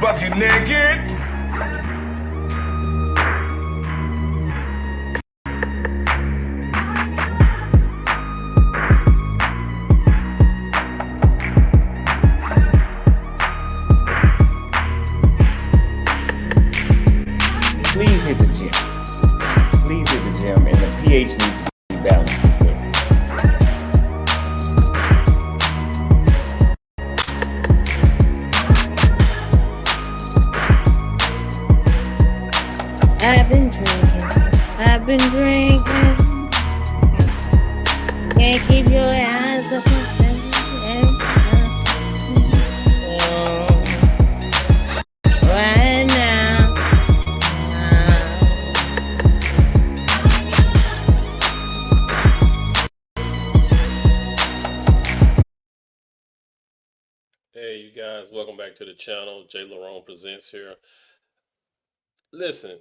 Bucket naked. Please hit the gym. Please hit the gym, and the pH needs to be balanced as well. I've been drinking. Can't keep your eyes up right now. Hey, you guys, welcome back to the channel. JLerone presents here. Listen,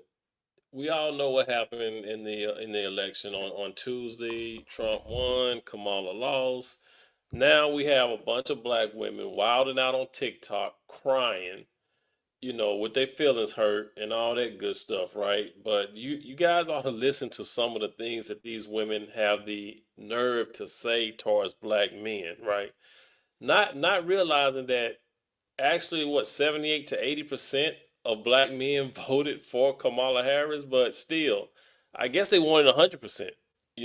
we all know what happened in the election on Tuesday. Trump won, Kamala lost. Now we have a bunch of black women wilding out on TikTok, crying, with their feelings hurt and all that good stuff, right? But you guys ought to listen to some of the things that these women have the nerve to say towards black men, right? Not realizing that actually what 78 to 80% of black men voted for Kamala Harris, but still, I guess they wanted 100%.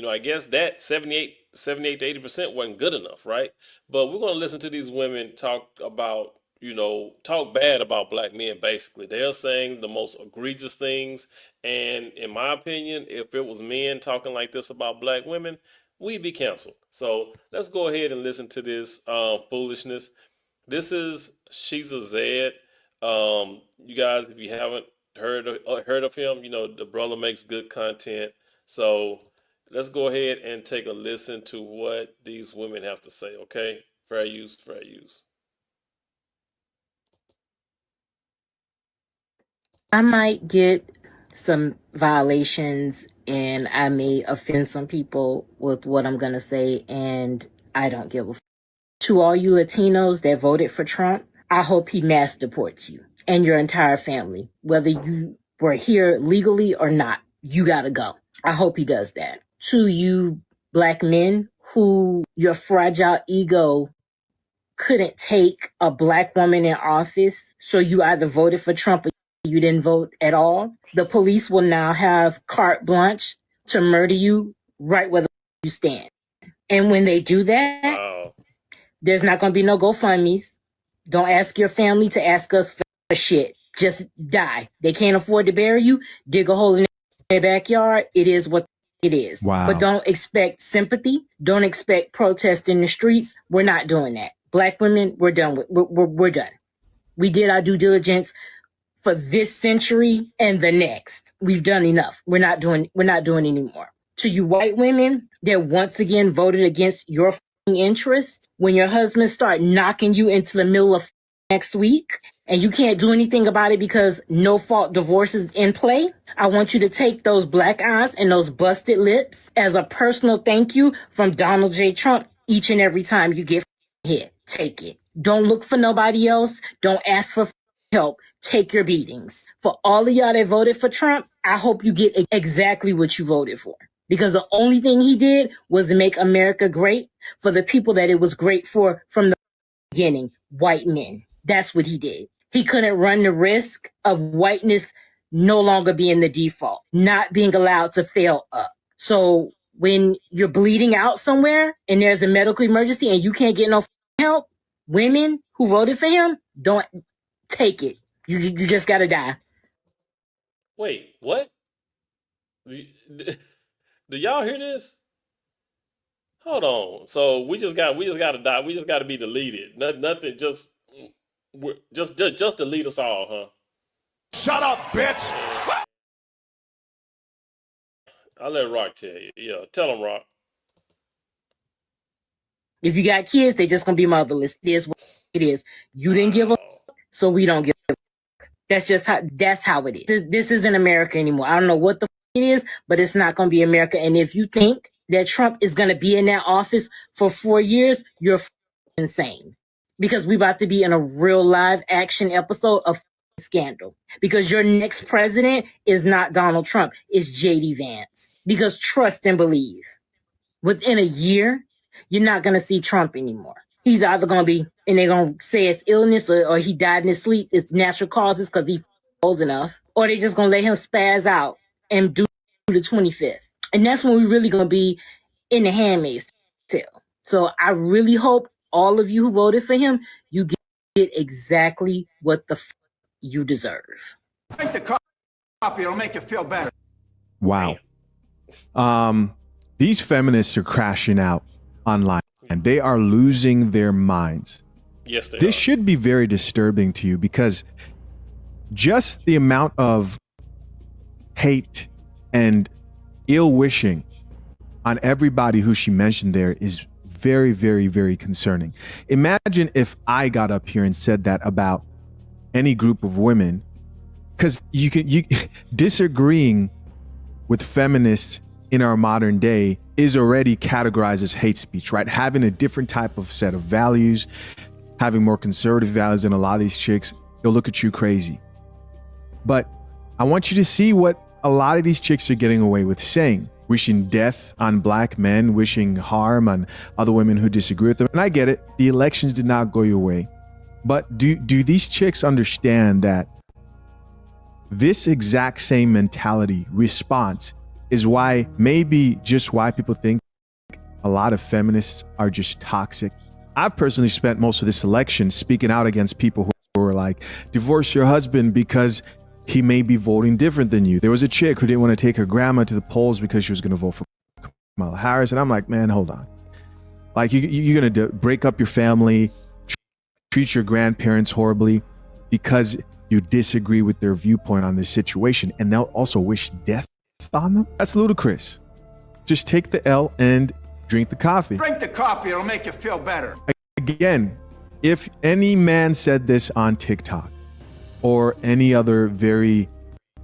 I guess that 78 to 80% wasn't good enough, right? But we're going to listen to these women talk about, talk bad about black men basically. They're saying the most egregious things, and in my opinion, if it was men talking like this about black women, we'd be canceled. So let's go ahead and listen to this foolishness. This is She's a Zed. You guys, if you haven't heard of him, the brother makes good content. So let's go ahead and take a listen to what these women have to say. Okay, fair use, fair use. I might get some violations and I may offend some people with what I'm going to say, and I don't give a To all you Latinos that voted for Trump, I hope he mass deports you and your entire family. Whether you were here legally or not, you got to go. I hope he does that. To you black men who your fragile ego couldn't take a black woman in office, so you either voted for Trump or you didn't vote at all. The police will now have carte blanche to murder you right where you stand. And when they do that, Wow. there's not going to be no GoFundMe's. Don't ask your family to ask us for shit. Just die. They can't afford to bury you. Dig a hole in their backyard. It is what it is. Wow. But don't expect sympathy. Don't expect protest in the streets. We're not doing that. Black women, we're done with. We're done. We did our due diligence for this century and the next. We've done enough. We're not doing anymore. To you white women that once again voted against your interest, when your husband start knocking you into the middle of next week and you can't do anything about it because no fault divorce is in play, I want you to take those black eyes and those busted lips as a personal thank you from Donald J. Trump each and every time you get hit. Take it. Don't look for nobody else. Don't ask for help. Take your beatings. For all of y'all that voted for Trump, I hope you get exactly what you voted for. Because the only thing he did was make America great for the people that it was great for from the beginning, white men. That's what he did. He couldn't run the risk of whiteness no longer being the default, not being allowed to fail up. So when you're bleeding out somewhere and there's a medical emergency and you can't get no help, women who voted for him, don't take it. You just got to die. Wait, what? Do y'all hear this? Hold on. So we just got to die. We just got to be deleted. Nothing. Just Just to lead us all, huh? Shut up, bitch. I'll let Rock tell you. Yeah, tell him, Rock. If you got kids, they just gonna be motherless. It is what it is. You didn't give a so we don't give a. That's how it is. This isn't America anymore. I don't know what the it is, but it's not gonna be America. And if you think that Trump is gonna be in that office for 4 years, you're insane. Because we about to be in a real live action episode of scandal. Because your next president is not Donald Trump, it's JD Vance. Because trust and believe. Within a year, you're not going to see Trump anymore. He's either going to be, and they're going to say it's illness or he died in his sleep. It's natural causes because he's old enough. Or they just going to let him spaz out and do the 25th. And that's when we're really going to be in the handmaid's tale. So I really hope all of you who voted for him, you get exactly what the you deserve. Drink the coffee, it'll make you feel better. Wow. These feminists are crashing out online and they are losing their minds. Yes, they This are. should be very disturbing to you because just the amount of hate and ill wishing on everybody who she mentioned there is very, very, very concerning. Imagine if I got up here and said that about any group of women, because you disagreeing with feminists in our modern day is already categorized as hate speech, right? Having a different type of set of values, having more conservative values than a lot of these chicks, they'll look at you crazy. But I want you to see what a lot of these chicks are getting away with saying, wishing death on black men, wishing harm on other women who disagree with them. And I get it. The elections did not go your way. But do these chicks understand that this exact same mentality response is why people think a lot of feminists are just toxic? I've personally spent most of this election speaking out against people who were like, divorce your husband because he may be voting different than you. There was a chick who didn't want to take her grandma to the polls because she was going to vote for Kamala Harris. And I'm like, man, hold on. Like, you're going to break up your family, treat your grandparents horribly because you disagree with their viewpoint on this situation, and they'll also wish death on them? That's ludicrous. Just take the L and drink the coffee. Drink the coffee, it'll make you feel better. Again, if any man said this on TikTok or any other very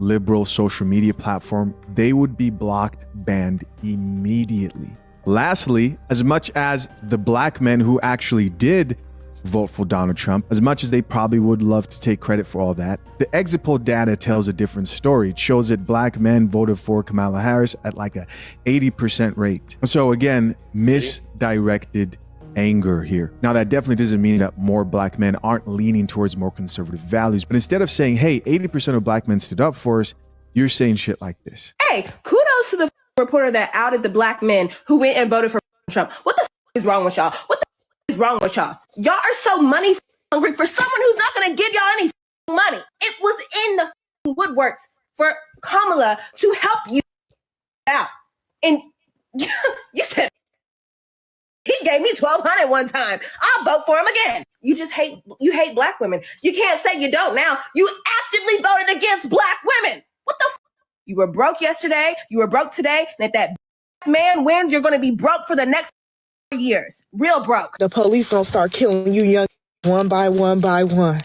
liberal social media platform, they would be blocked, banned immediately. Lastly, as much as the black men who actually did vote for Donald Trump, as much as they probably would love to take credit for all that, the exit poll data tells a different story. It shows that black men voted for Kamala Harris at like a 80% rate. So again, misdirected anger here. Now, that definitely doesn't mean that more black men aren't leaning towards more conservative values, but instead of saying, hey, 80% of black men stood up for us, you're saying shit like this. Hey, kudos to the reporter that outed the black men who went and voted for Trump. What the is wrong with y'all? What the is wrong with y'all? Y'all are so money hungry for someone who's not going to give y'all any money. It was in the woodworks for Kamala to help you out. And you said, he gave me $1,200 one time. I'll vote for him again. You hate black women. You can't say you don't now. You actively voted against black women. What the You were broke yesterday. You were broke today. And if that man wins, you're going to be broke for the next years. Real broke. The police gonna start killing you young one by one by one.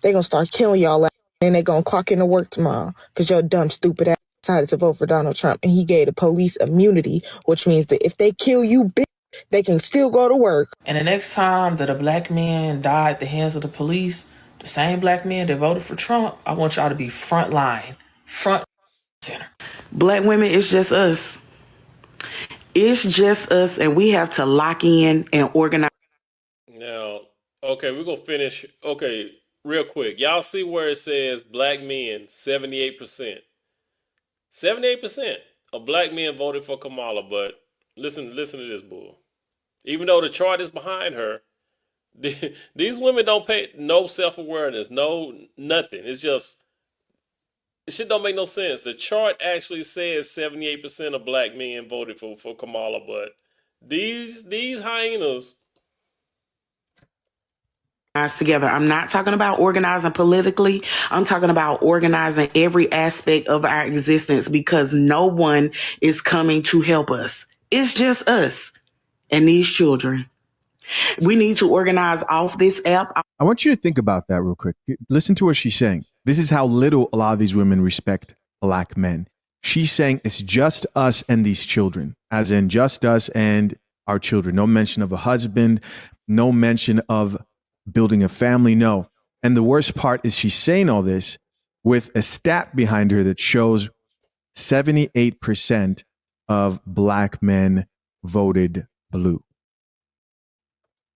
They gonna start killing y'all and they gonna clock into work tomorrow because your dumb, stupid ass decided to vote for Donald Trump and he gave the police immunity, which means that if they kill you, bitch, they can still go to work. And the next time that a black man died at the hands of the police, the same black men that voted for Trump, I want y'all to be front line, front center. Black women, it's just us. It's just us, and we have to lock in and organize. Now, okay, we're going to finish. Okay, real quick. Y'all see where it says black men, 78%. 78% of black men voted for Kamala, but listen to this bull. Even though the chart is behind her, these women don't pay no self-awareness, no nothing. It's just, it shit don't make no sense. The chart actually says 78% of black men voted for Kamala, but these hyenas together. I'm not talking about organizing politically. I'm talking about organizing every aspect of our existence because no one is coming to help us. It's just us and these children. We need to organize off this app. I want you to think about that real quick. Listen to what she's saying. This is how little a lot of these women respect black men. She's saying it's just us and these children, as in just us and our children. No mention of a husband, no mention of building a family, no. And the worst part is she's saying all this with a stat behind her that shows 78% of black men voted blue.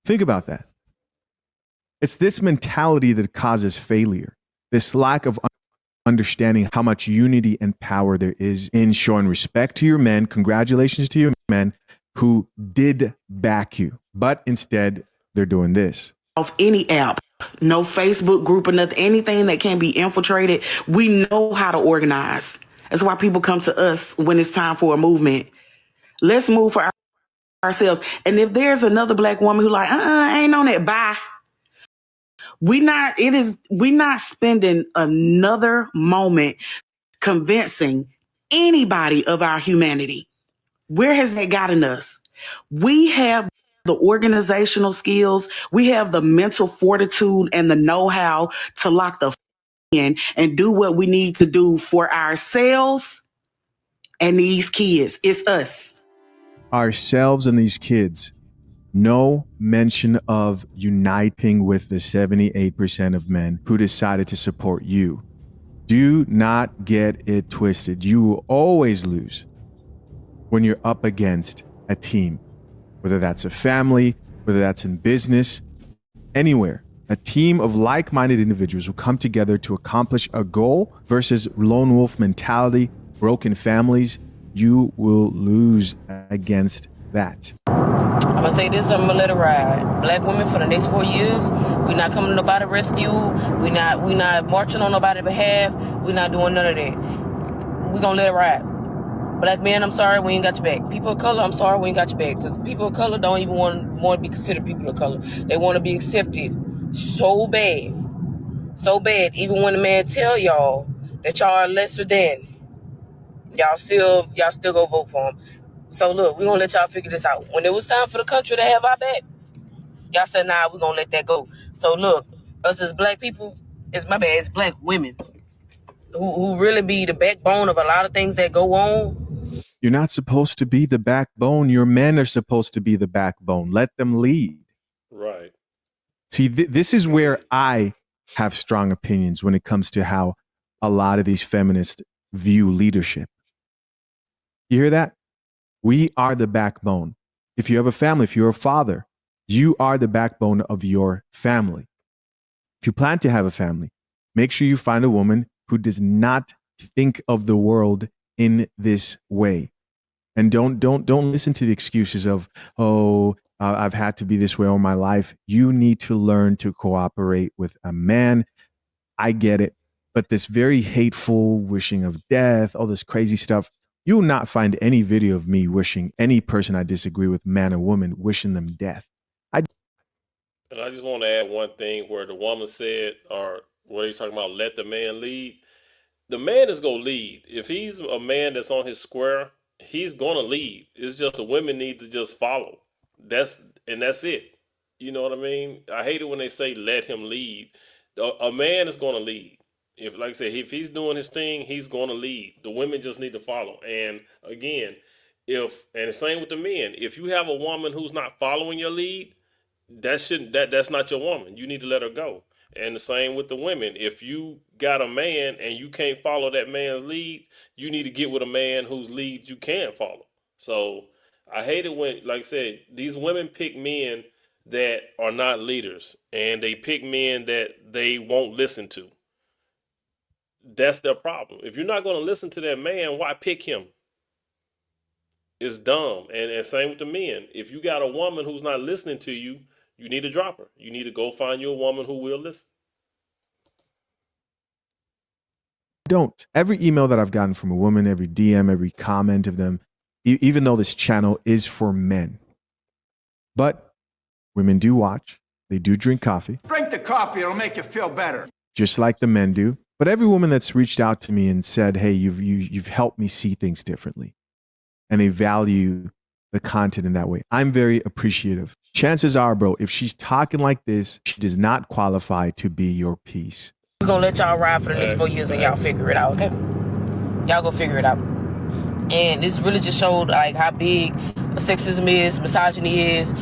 Think about that. It's this mentality that causes failure, this lack of understanding how much unity and power there is in showing respect to your men. Congratulations to your men who did back you, but instead they're doing this. Off any app, no Facebook group or nothing, anything that can be infiltrated. We know how to organize. That's why people come to us when it's time for a movement. Let's move for ourselves. And if there's another black woman who like, I ain't on that, bye. We're not spending another moment convincing anybody of our humanity. Where has that gotten us? We have the organizational skills. We have the mental fortitude and the know-how to lock the in and do what we need to do for ourselves and these kids. It's us. Ourselves and these kids. No mention of uniting with the 78% of men who decided to support you. Do not get it twisted. You will always lose when you're up against a team, whether that's a family, whether that's in business, anywhere. A team of like-minded individuals who come together to accomplish a goal versus lone wolf mentality, broken families. You will lose against that. I'm gonna say this, I'm gonna let it ride. Black women for the next 4 years, we not coming to nobody's rescue. We not marching on nobody's behalf. We not doing none of that. We gonna let it ride. Black men, I'm sorry, we ain't got your back. People of color, I'm sorry, we ain't got your back. Because people of color don't even want to be considered people of color. They want to be accepted so bad. So bad. Even when the man tell y'all that y'all are lesser than, y'all still go vote for him. So look, we're gonna let y'all figure this out. When it was time for the country to have our back, y'all said, nah, we're gonna let that go. So look, us as black people, it's black women who really be the backbone of a lot of things that go on. You're not supposed to be the backbone. Your men are supposed to be the backbone. Let them lead. Right. See, this is where I have strong opinions when it comes to how a lot of these feminists view leadership. You hear that? We are the backbone. If you have a family, if you're a father, you are the backbone of your family. If you plan to have a family, make sure you find a woman who does not think of the world in this way. And don't listen to the excuses of, I've had to be this way all my life. You need to learn to cooperate with a man. I get it. But this very hateful wishing of death, all this crazy stuff, you will not find any video of me wishing any person I disagree with, man or woman, wishing them death. And I just want to add one thing where the woman said, or what are you talking about, let the man lead? The man is going to lead. If he's a man that's on his square, he's going to lead. It's just the women need to just follow. That's it. You know what I mean? I hate it when they say let him lead. A man is going to lead. If, like I said, if he's doing his thing, he's going to lead. The women just need to follow. And again, and the same with the men. If you have a woman who's not following your lead, that's not your woman. You need to let her go. And the same with the women. If you got a man and you can't follow that man's lead, you need to get with a man whose lead you can follow. So I hate it when, like I said, these women pick men that are not leaders, and they pick men that they won't listen to. That's their problem. If you're not going to listen to that man, why pick him? It's dumb. And same with the men. If you got a woman who's not listening to you, you need to drop her. You need to go find you a woman who will listen. Don't. Every email that I've gotten from a woman, every DM, every comment of them, even though this channel is for men, but women do watch. They do drink coffee, Drink the coffee, it'll make you feel better. just like the men do. But every woman that's reached out to me and said, hey, you've helped me see things differently, and they value the content in that way, I'm very appreciative. Chances are, bro, if she's talking like this, she does not qualify to be your piece. We're gonna let y'all ride for the next 4 years and y'all figure it out, okay? Y'all go figure it out. And this really just showed like how big sexism is, misogyny is,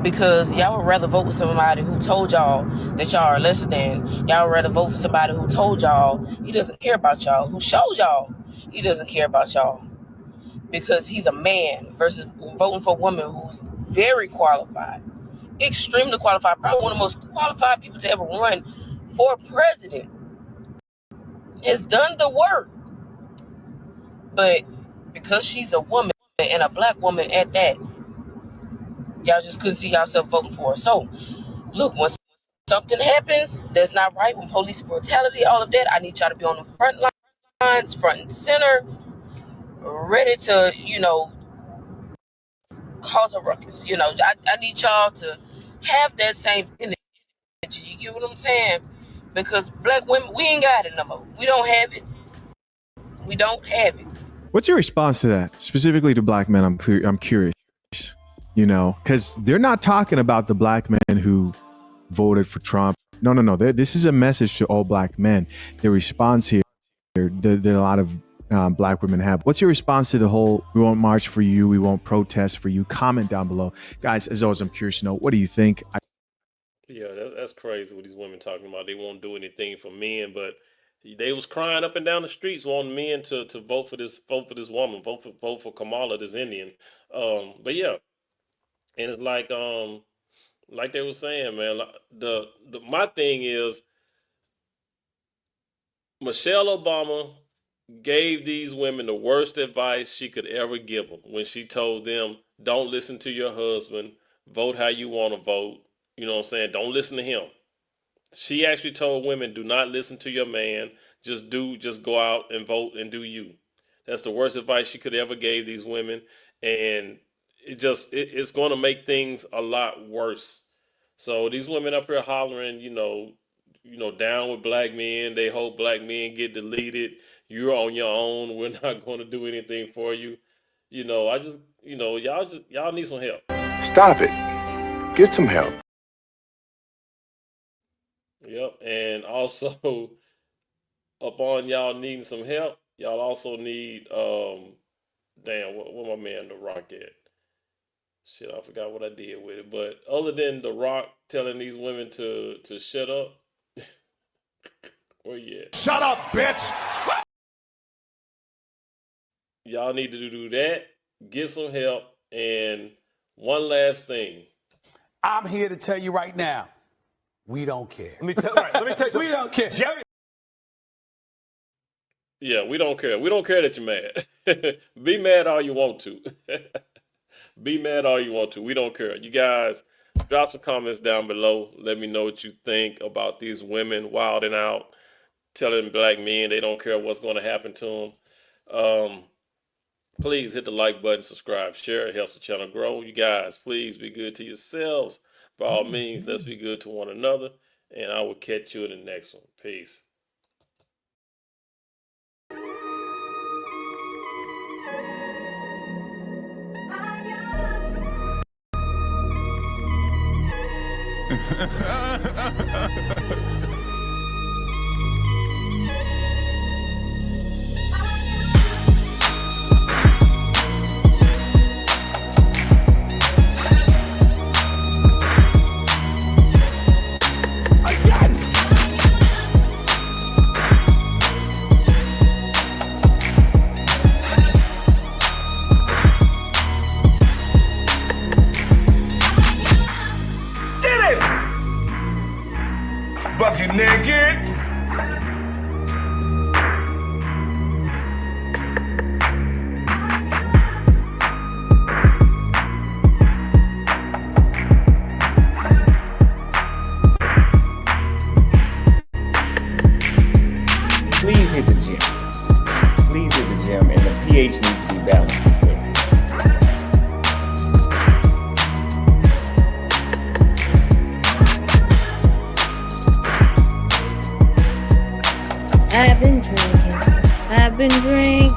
because y'all would rather vote with somebody who told y'all that y'all are less than. Y'all would rather vote for somebody who told y'all he doesn't care about y'all, who shows y'all he doesn't care about y'all because he's a man, versus voting for a woman who's very qualified, extremely qualified, probably one of the most qualified people to ever run for president, has done the work. But because she's a woman, and a black woman at that, y'all just couldn't see yourself voting for her. So, look, when something happens that's not right, when police brutality, all of that, I need y'all to be on the front lines, front and center, ready to, cause a ruckus. I need y'all to have that same energy. You get what I'm saying? Because black women, we ain't got it no more. We don't have it. We don't have it. What's your response to that, specifically to black men? I'm curious, because they're not talking about the black men who voted for Trump. No. This is a message to all black men. The response here, that a lot of black women have. What's your response to the whole, we won't march for you, we won't protest for you? Comment down below. Guys, as always, I'm curious to know, what do you think? Yeah, that's crazy what these women talking about. They won't do anything for men, but they was crying up and down the streets wanting men to vote for this woman, vote for Kamala, this Indian. But yeah, and it's like they were saying, man. The my thing is, Michelle Obama gave these women the worst advice she could ever give them when she told them, "Don't listen to your husband. Vote how you want to vote." You know what I'm saying? Don't listen to him. She actually told women, do not listen to your man. Just go out and vote and do you. That's the worst advice she could ever gave these women. And it's going to make things a lot worse. So these women up here hollering, down with black men. They hope black men get deleted. You're on your own. We're not going to do anything for you. Y'all need some help. Stop it. Get some help. Yep, and also upon y'all needing some help, y'all also need where my man The Rock at? Shit, I forgot what I did with it. But other than The Rock telling these women to shut up, where you at? Shut up, bitch! Y'all need to do that, get some help, and one last thing. I'm here to tell you right now, we don't care. Let me tell you something. We don't care. Jerry. Yeah, we don't care. We don't care that you're mad. Be mad all you want to. Be mad all you want to. We don't care. You guys, drop some comments down below. Let me know what you think about these women wilding out, telling black men they don't care what's going to happen to them. Please hit the like button, subscribe, share. It helps the channel grow. You guys, please be good to yourselves. By all means, let's be good to one another. And I will catch you in the next one. Peace. Bucket naked. Please hit the gym. Please hit the gym, and the pH needs to be balanced as well. I've been drinking. I've been drinking.